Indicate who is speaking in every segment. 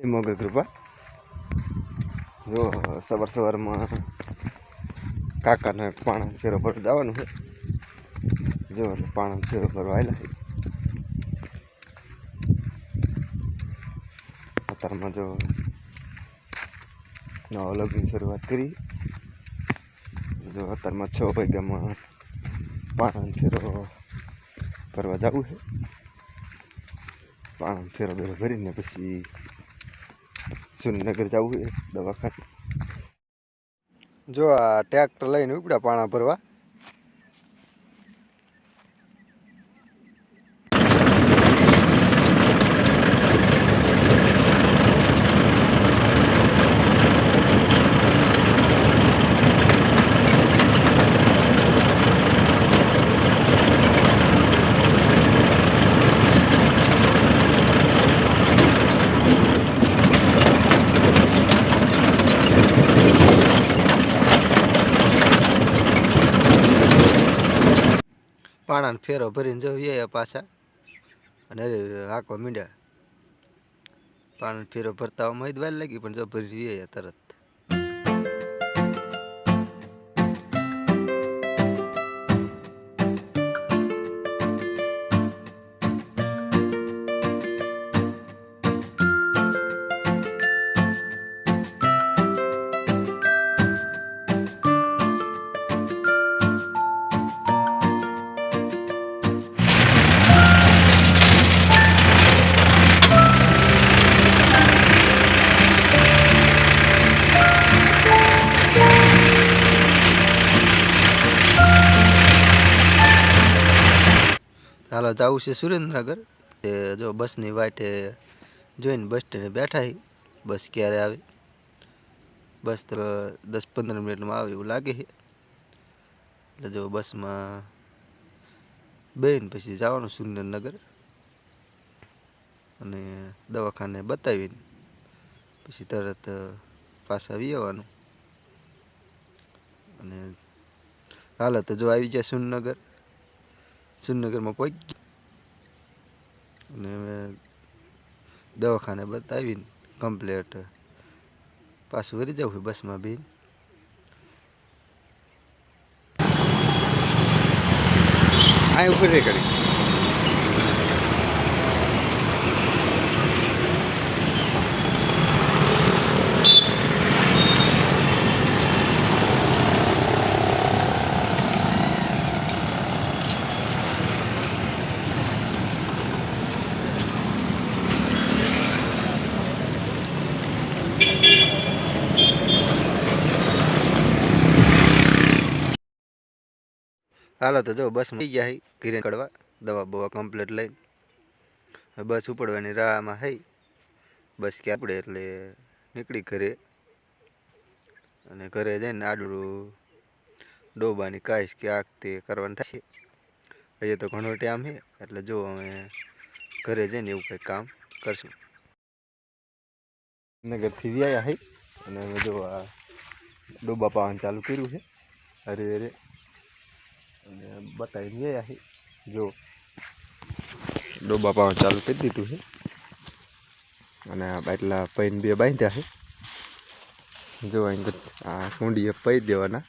Speaker 1: મોગલ કૃપા જો સવારમાં કાકાને પાણા ફેરો પર જવાનું છે. જો પાણા ફેરો ભરવા આવેલા છે. અત્યારમાં જો નવા લગ્નની શરૂઆત કરી. જો અત્યારમાં 6 વાગ્યામાં પાણા ફેરો ભરવા જવું છે. પાણા ફેરો ભરીને પછી સુરેન્દ્રનગર જવું છે દવાખાને. જો આ ટ્રેક્ટર લઈને ઉપડ્યા પાણા ભરવા. પાણાને ફેરો ભરીને જોઈએ પાછા અને હાંકવા મીંડ્યા. પાણાને ફેરો ભરતા વાર લાગી પણ જો ભરી તરત. હાલો જવું છે સુરેન્દ્રનગર. જો બસની વાટે જોઈને બસ સ્ટેન્ડે બેઠા હી. બસ ક્યારે આવે? બસ તો 10-15 મિનિટમાં આવે એવું લાગે છે. એટલે જો બસમાં બેન પછી જવાનું સુરેન્દ્રનગર અને દવાખાને બતાવીને પછી તરત પાછા આવી આવવાનું. અને હાલો તો જો આવી જાય સુરેન્દ્રનગર. સુરેન્દ્રનગરમાં પહોંચી અને દવાખાને બતાવીને કમ્પ્લેટ પાછું વળી જવું બસમાં બેન. આ ઉપર રે કરી હાલો તો જો બસમાં થઈ ગયા ઘરે કડવા દવા બવા કમ્પ્લીટ લઈને બસ ઉપડવાની રાહમાં હઈ. બસ ક્યાં પડે એટલે નીકળી ઘરે. અને ઘરે જઈને આડું ડોબાની કાઈશ કે આગ તે કરવાનું થશે. અહીંયા તો ઘણો ટાઈમ છે એટલે જો અમે ઘરે જઈને એવું કંઈક કામ કરશું. નગરથી વ્યાયા હઈ અને અમે જો આ ડોબા પાવાનું ચાલુ કર્યું છે. અરે અરે અને બતાવીને ગયા છે. જો ડોબા પાવાનું ચાલુ કરી દીધું છે અને એટલા પૈન બે બાંધ્યા છે. જો અહીં આ કુંડીએ પૈ દેવાના.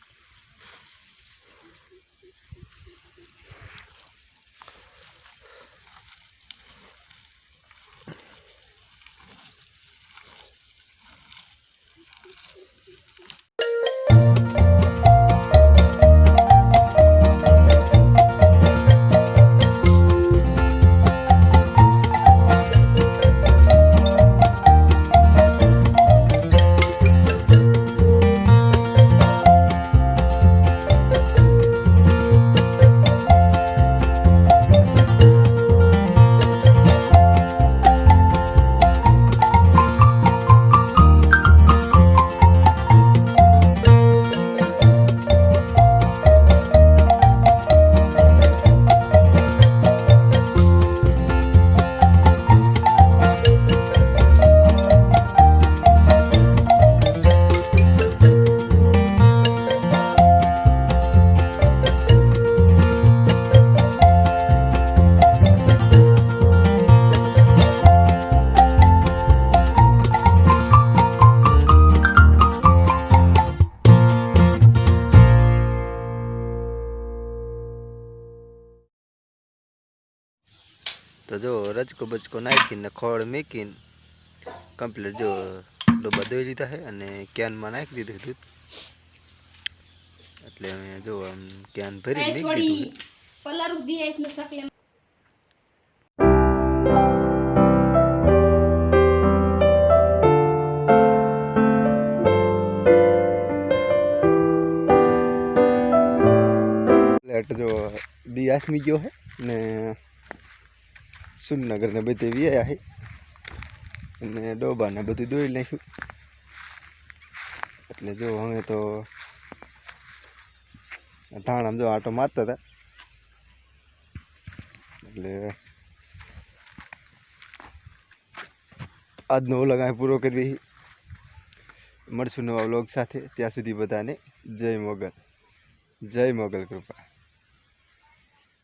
Speaker 1: तो जो रजको बचको नाखीने खोड़ मेकीने कम्प्लीट जो डब्बा धोई लीधा है अने कैन में नाखी दीधुं दूध એટલે અમે જો આમ કેન ભરી મેક દીધું છે
Speaker 2: પલારું દી આઈ મે સકલે
Speaker 1: એટલે જો દી આસમી ગયો છે ને સુરનગર ને બધે વ્યાયા છે અને ડોબા ને બધું દોઈ નાખ્યું એટલે જો હવે તો ધાણામાં જો આટો મારતા હતા એટલે આજનો વ્લોગ અહીં પૂરો કરી દઈએ મળશું નવા વ્લોગ સાથે ત્યાં સુધી બધાને જય મોગલ કૃપા।